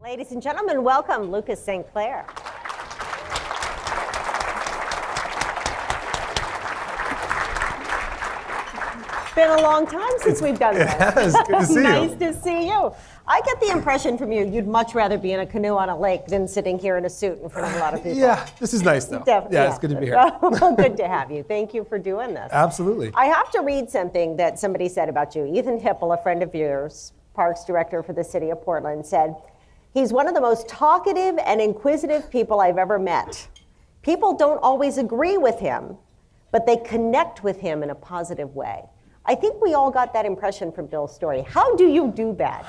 Ladies and gentlemen, welcome Lucas St. Clair. Been a long time since we've done this. It has. Good to see you. Nice to see you. I get the impression from you, you'd much rather be in a canoe on a lake than sitting here in a suit in front of a lot of people. Yeah, this is nice though. Yeah, it's good to be here. Well, good to have you. Thank you for doing this. Absolutely. I have to read something that somebody said about you. Ethan Hipple, a friend of yours, Parks Director for the City of Portland, said, "He's one of the most talkative and inquisitive people I've ever met. People don't always agree with him, but they connect with him in a positive way." I think we all got that impression from Bill's story. How do you do that?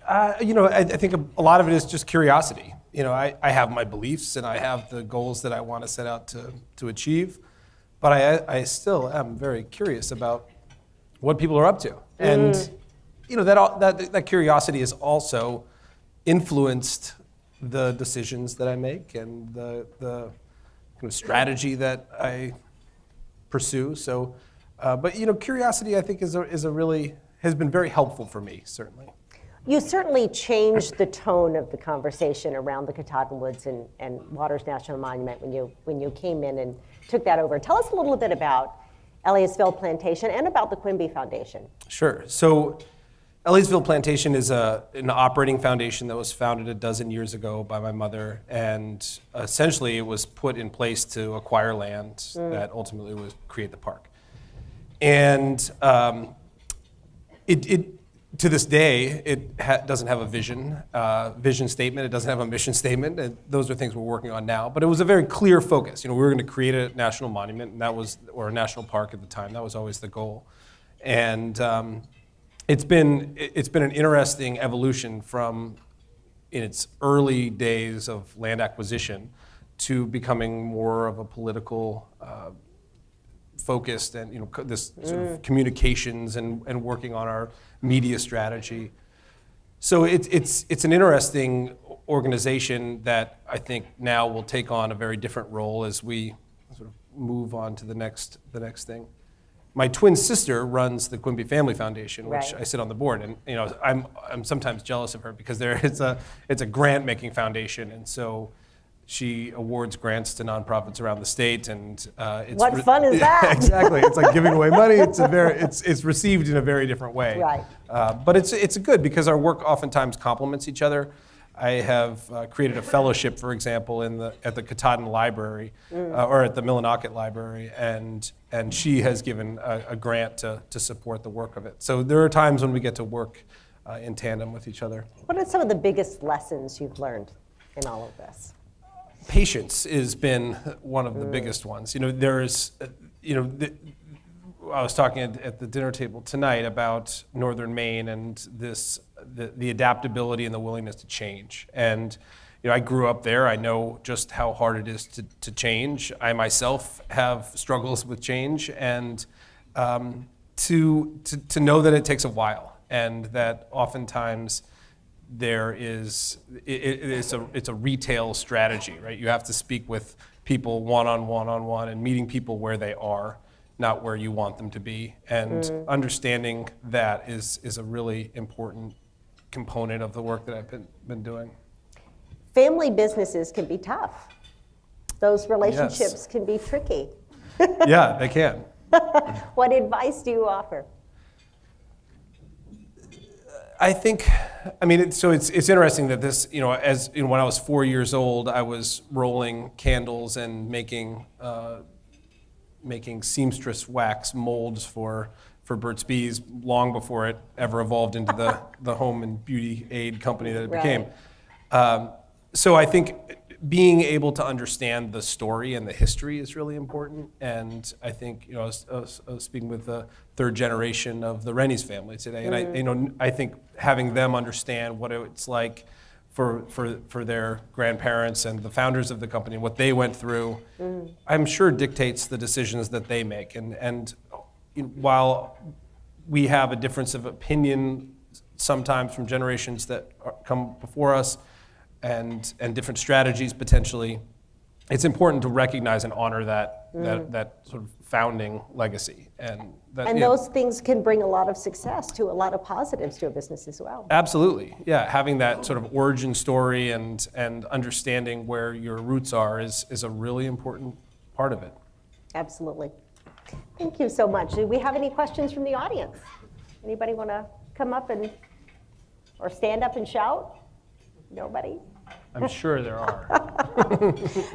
I think a lot of it is just curiosity. I have my beliefs and I have the goals that I want to set out to achieve, but I still am very curious about what people are up to. And that curiosity has also influenced the decisions that I make and the kind of strategy that I pursue. So, but curiosity I think has been very helpful for me, certainly. You certainly changed the tone of the conversation around the Katahdin Woods and Waters National Monument when you came in and took that over. Tell us a little bit about Elliottsville Plantation and about the Quimby Foundation. Sure. So Elliottsville Plantation is an operating foundation that was founded a dozen years ago by my mother, and essentially it was put in place to acquire land that ultimately would create the park. And it to this day, it doesn't have a vision statement. It doesn't have a mission statement. And those are things we're working on now. But it was a very clear focus. We were going to create a national monument, and or a national park at the time. That was always the goal. And it's been an interesting evolution from in its early days of land acquisition to becoming more of a political focused and this sort of communications and working on our media strategy. So it's an interesting organization that I think now will take on a very different role as we sort of move on to the next thing. My twin sister runs the Quimby Family Foundation, which Right. I sit on the board, and I'm sometimes jealous of her because it's a grant making foundation, and so she awards grants to nonprofits around the state, and What fun is that? Exactly, it's like giving away money. It's received in a very different way. Right. But it's good because our work oftentimes complements each other. I have created a fellowship, for example, at the Katahdin Library or at the Millinocket Library, and she has given a grant to support the work of it. So there are times when we get to work in tandem with each other. What are some of the biggest lessons you've learned in all of this? Patience has been one of the biggest ones. I was talking at the dinner table tonight about northern Maine and the adaptability and the willingness to change. And I grew up there. I know just how hard it is to change. I myself have struggles with change, and to know that it takes a while, and that oftentimes it's a retail strategy, right? You have to speak with people one-on-one and meeting people where they are, not where you want them to be. And understanding that is a really important component of the work that I've been doing. Family businesses can be tough. Those relationships can be tricky. Yeah, they can. What advice do you offer? I think, it's interesting that this, when I was 4 years old, I was rolling candles and making seamstress wax molds for Burt's Bees long before it ever evolved into the home and beauty aid company that it became. So I think being able to understand the story and the history is really important. And I think, I was speaking with the third generation of the Rennie's family today, and I think having them understand what it's like for their grandparents and the founders of the company, what they went through, I'm sure dictates the decisions that they make. And while we have a difference of opinion sometimes from generations that come before us, and different strategies potentially, it's important to recognize and honor that sort of founding legacy. And those things can bring a lot of success to a lot of positives to a business as well. Absolutely, yeah. Having that sort of origin story and understanding where your roots are is a really important part of it. Absolutely. Thank you so much. Do we have any questions from the audience? Anybody want to come up or stand up and shout? Nobody? I'm sure there are.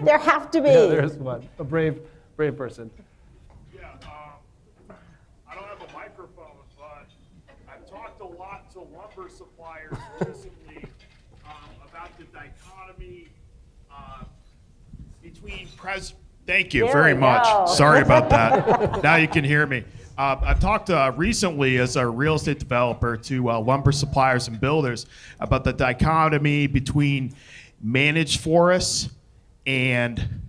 There have to be. Yeah, there's one. A brave person. Yeah, I don't have a microphone, but I've talked a lot to lumber suppliers recently about the dichotomy between Thank you There very we much. go. Sorry about that. Now you can hear me. I've talked recently as a real estate developer to lumber suppliers and builders about the dichotomy between managed forests and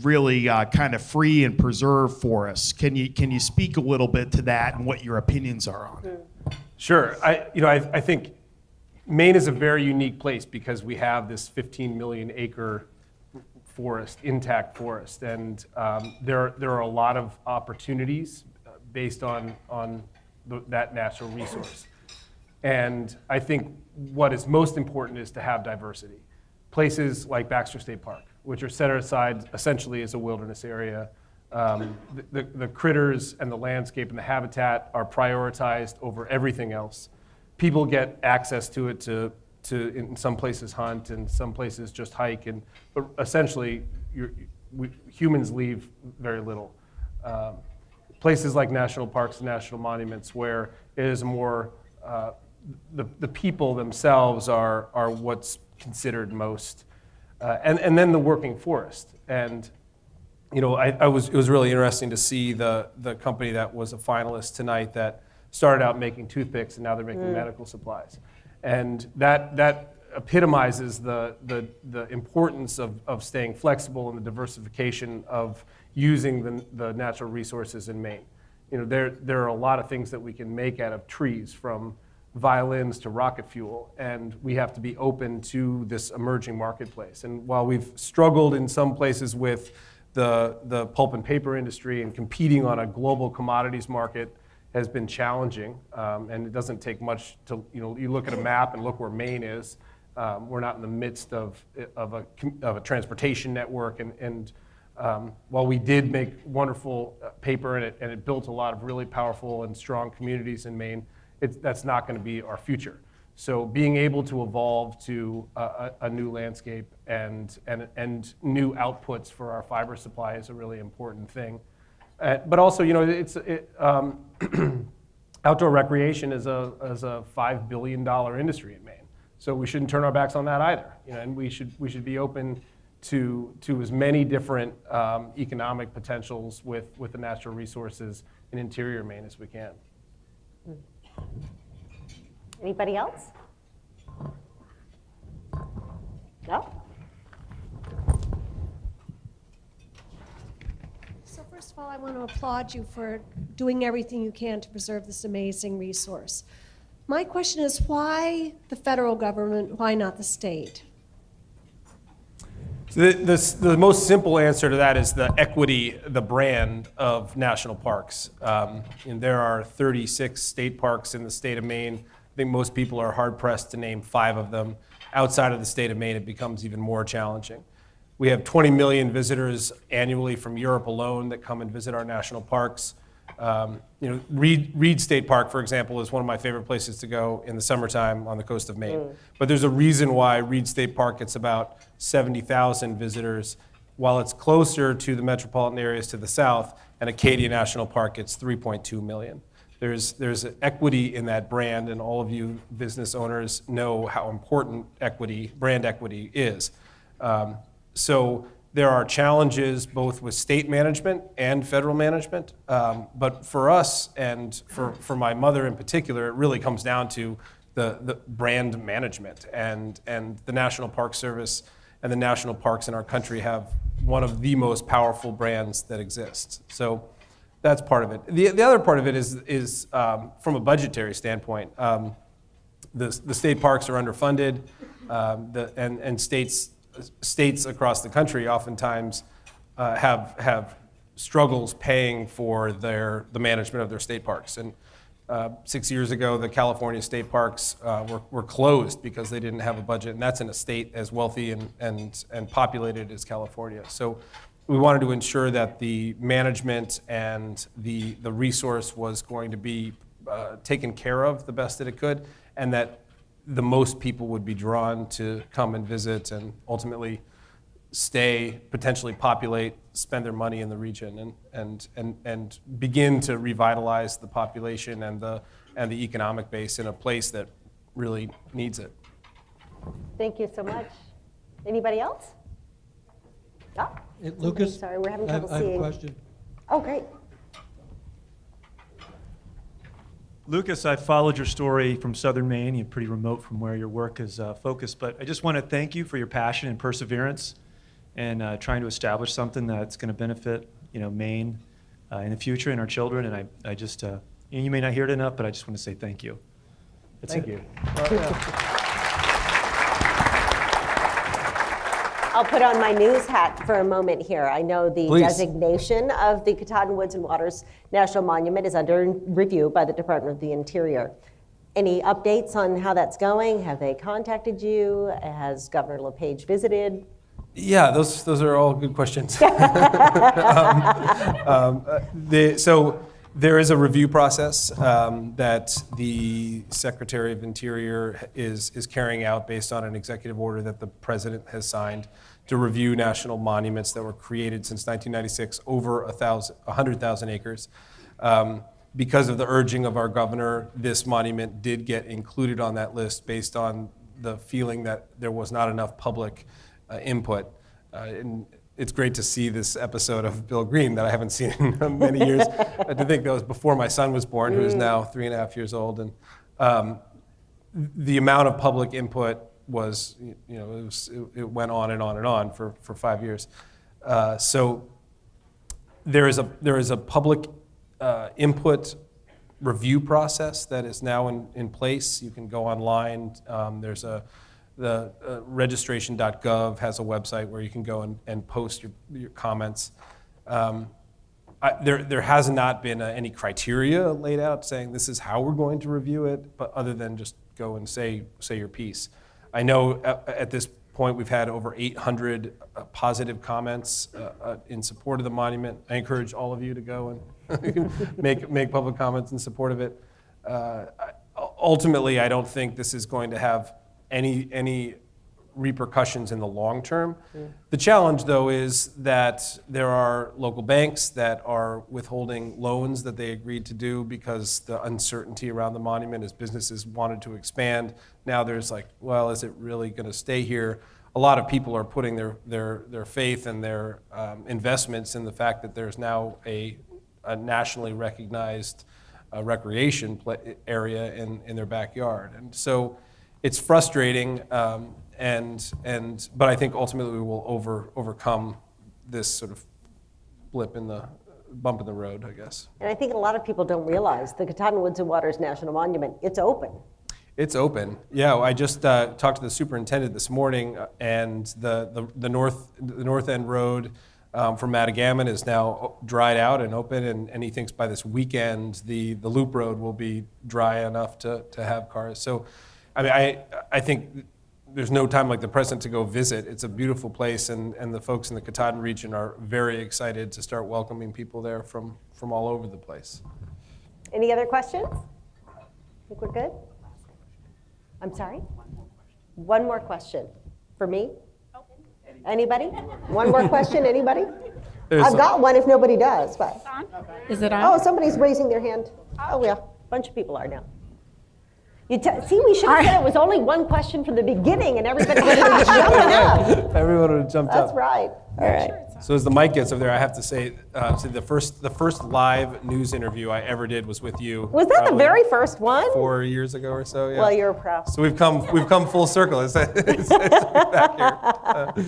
really kind of free and preserved forests. Can you speak a little bit to that and what your opinions are on it? Sure. I think Maine is a very unique place because we have this 15 million acre forest, intact forest, and there are a lot of opportunities based on that natural resource. And I think what is most important is to have diversity. Places like Baxter State Park, which are set aside essentially as a wilderness area, the critters and the landscape and the habitat are prioritized over everything else. People get access to it to in some places hunt, and some places just hike, but essentially humans leave very little. Places like national parks and national monuments, where it is more the people themselves are what's considered most, and then the working forest. And it was really interesting to see the company that was a finalist tonight that started out making toothpicks and now they're making medical supplies. And that epitomizes the importance of staying flexible and the diversification of using the natural resources in Maine. There are a lot of things that we can make out of trees, from violins to rocket fuel, and we have to be open to this emerging marketplace. And while we've struggled in some places with the pulp and paper industry, and competing on a global commodities market has been challenging, and it doesn't take much to, you look at a map and look where Maine is. We're not in the midst of a transportation network, and while we did make wonderful paper and it built a lot of really powerful and strong communities in Maine, that's not going to be our future. So being able to evolve to a new landscape and new outputs for our fiber supply is a really important thing. But also, outdoor recreation is a $5 billion industry in Maine. So we shouldn't turn our backs on that either. And we should be open to as many different economic potentials with the natural resources in interior Maine as we can. Anybody else? No? So first of all, I want to applaud you for doing everything you can to preserve this amazing resource. My question is, why the federal government, why not the state? The most simple answer to that is the equity, the brand of national parks. And there are 36 state parks in the state of Maine. I think most people are hard-pressed to name 5 of them. Outside of the state of Maine, it becomes even more challenging. We have 20 million annually from Europe alone that come and visit our national parks. Reed State Park, for example, is one of my favorite places to go in the summertime on the coast of Maine. But there's a reason why Reed State Park gets about 70,000 visitors, while it's closer to the metropolitan areas to the south, and Acadia National Park gets 3.2 million. There's equity in that brand, and all of you business owners know how important brand equity is. So there are challenges both with state management and federal management, but for us and for my mother in particular, it really comes down to the brand management, and the National Park Service and the national parks in our country have one of the most powerful brands that exists. So that's part of it. The other part of it is from a budgetary standpoint. The state parks are underfunded, and states states across the country oftentimes have struggles paying for the management of their state parks. And 6 years ago, the California state parks were closed because they didn't have a budget, and that's in a state as wealthy and populated as California. So we wanted to ensure that the management and the resource was going to be taken care of the best that it could, and that the most people would be drawn to come and visit and ultimately stay, potentially populate, spend their money in the region, and begin to revitalize the population and the economic base in a place that really needs it. Thank you so much. Anybody else? Oh, Lucas? sorry, we're having trouble I have seeing. a question. Oh, great. Lucas, I followed your story from Southern Maine. You're pretty remote from where your work is focused, but I just want to thank you for your passion and perseverance and trying to establish something that's going to benefit, Maine in the future and our children. And I just, you may not hear it enough, but I just want to say thank you. That's Thank it. you. I'll put on my news hat for a moment here. I know the Please. designation of the Katahdin Woods and Waters National Monument is under review by the Department of the Interior. Any updates on how that's going? Have they contacted you? Has Governor LePage visited? Yeah, those are all good questions. So there is a review process that the Secretary of Interior is carrying out based on an executive order that the President has signed to review national monuments that were created since 1996, over 100,000 acres. Because of the urging of our governor, this monument did get included on that list based on the feeling that there was not enough public input. And it's great to see this episode of Bill Green that I haven't seen in many years. I think that was before my son was born, who is now 3.5 years old. And the amount of public input was, it went on and on and on for 5 years. So there is a public input review process that is now in place. You can go online. The registration.gov has a website where you can go and post your comments. There has not been any criteria laid out saying this is how we're going to review it, but other than just go and say your piece. I know at this point we've had over 800 positive comments in support of the monument. I encourage all of you to go and make public comments in support of it. Ultimately, I don't think this is going to have any repercussions in the long term. The challenge, though, is that there are local banks that are withholding loans that they agreed to do because the uncertainty around the monument as businesses wanted to expand. Now there's like, well, is it really going to stay here? A lot of people are putting their faith and their investments in the fact that there's now a nationally recognized recreation area in their backyard. And so it's frustrating, but I think ultimately we will overcome this sort of bump in the road, I guess. And I think a lot of people don't realize the Katahdin Woods and Waters National Monument, it's open. It's open. Yeah, I just talked to the superintendent this morning, and the north end road from Matagamon is now dried out and open, and he thinks by this weekend the loop road will be dry enough to have cars. So, I mean, I think there's no time like the present to go visit. It's a beautiful place, and the folks in the Katahdin region are very excited to start welcoming people there from all over the place. Any other questions? Think we're good? I'm sorry? One more question. For me? Anybody? One more question, anybody? I've got one if nobody does, but. Is it on? Oh, somebody's raising their hand. Oh, yeah, a bunch of people are now. See, we should have said it was only one question from the beginning and everybody would have been jumping up. Everyone would have jumped up. That's right. All right. So as the mic gets up there, I have to say, the first live news interview I ever did was with you. Was that the probably very first one? 4 years ago or so? Yeah. Well, you're a pro. So we've come full circle. It's back here.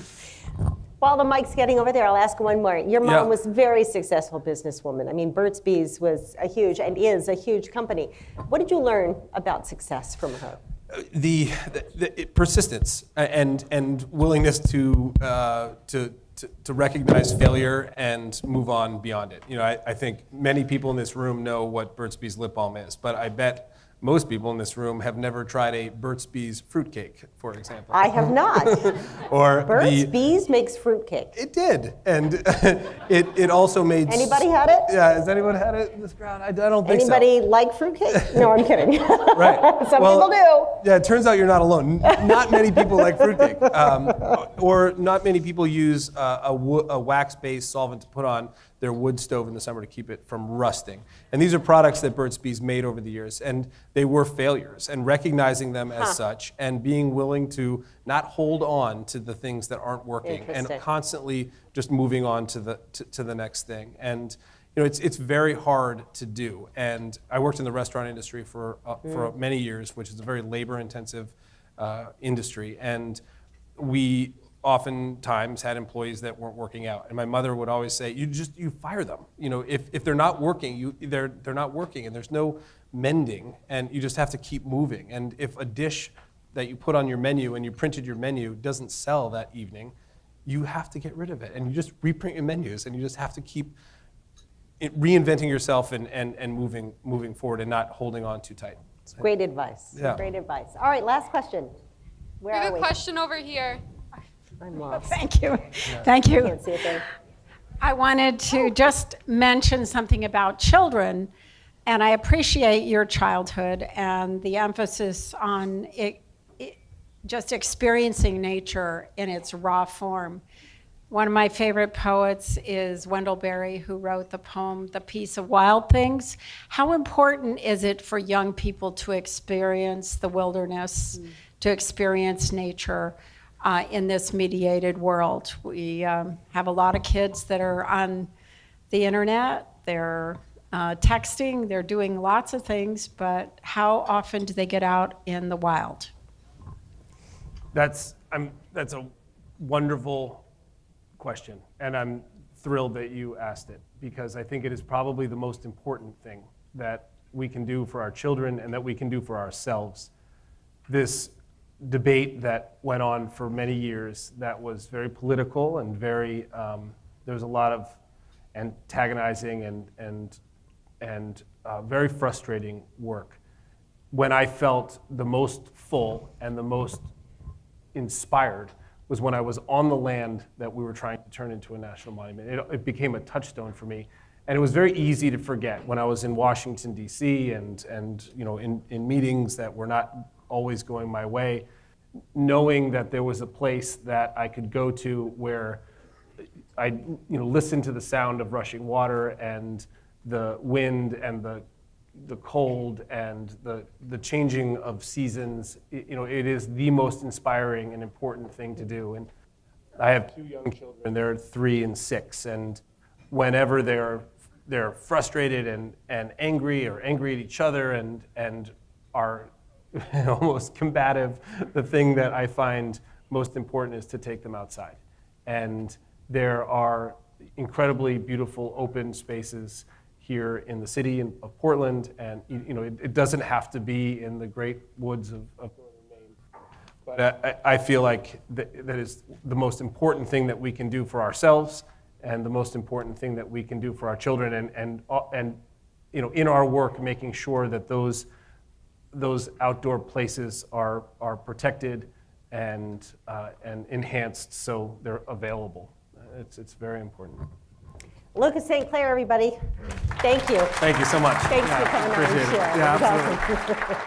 While the mic's getting over there, I'll ask one more. Your mom Yeah. was a very successful businesswoman. I mean, Burt's Bees was a huge, and is a huge company. What did you learn about success from her? the persistence and willingness to recognize failure and move on beyond it. I think many people in this room know what Burt's Bees lip balm is, but I bet most people in this room have never tried a Burt's Bees fruitcake, for example. I have not. Or Burt's Bees makes fruitcake. It did, and it also made. Anybody had it? Yeah, has anyone had it in this crowd? I don't think Anybody like fruitcake? No, I'm kidding. Right. Some people do. Yeah, it turns out you're not alone. Not many people like fruitcake, or not many people use a wax-based solvent to put on their wood stove in the summer to keep it from rusting. And these are products that Burt's Bees made over the years, and they were failures. And recognizing them as such, and being willing to not hold on to the things that aren't working, and constantly just moving on to the next thing. And it's very hard to do. And I worked in the restaurant industry for many years, which is a very labor-intensive industry. And we oftentimes had employees that weren't working out, and my mother would always say, "You fire them. If they're not working, they're not working, and there's no mending, and you just have to keep moving. And if a dish that you put on your menu and you printed your menu doesn't sell that evening, you have to get rid of it, and you just reprint your menus, and you just have to keep reinventing yourself and moving forward and not holding on too tight." Great advice. Yeah. Great advice. All right, last question. Where We are have a we? question over here. I'm lost. Thank you. Thank you. Can't see a thing. I wanted to just mention something about children, and I appreciate your childhood and the emphasis on just experiencing nature in its raw form. One of my favorite poets is Wendell Berry, who wrote the poem, The Peace of Wild Things. How important is it for young people to experience the wilderness, to experience nature in this mediated world? We have a lot of kids that are on the internet, they're texting, they're doing lots of things, but how often do they get out in the wild? That's a wonderful question, and I'm thrilled that you asked it, because I think it is probably the most important thing that we can do for our children and that we can do for ourselves. This debate that went on for many years that was very political and very, there was a lot of antagonizing and very frustrating work. When I felt the most full and the most inspired was when I was on the land that we were trying to turn into a national monument. It became a touchstone for me. And it was very easy to forget when I was in Washington, D.C. and in meetings that were not always going my way, knowing that there was a place that I could go to where I'd listen to the sound of rushing water and the wind and the cold and the changing of seasons. It is the most inspiring and important thing to do. And I have 2 young children, they're 3 and 6, and whenever they're frustrated and angry or angry at each other and are almost combative, the thing that I find most important is to take them outside. And there are incredibly beautiful open spaces here in the city of Portland, and it doesn't have to be in the great woods of northern Maine. But I feel like that is the most important thing that we can do for ourselves, and the most important thing that we can do for our children, and in our work, making sure that those outdoor places are protected and enhanced so they're available. It's very important. Lucas St. Clair, everybody. Thank you. Thank you so much. Thanks for coming on and appreciate it. sharing. Yeah, It was absolutely. awesome.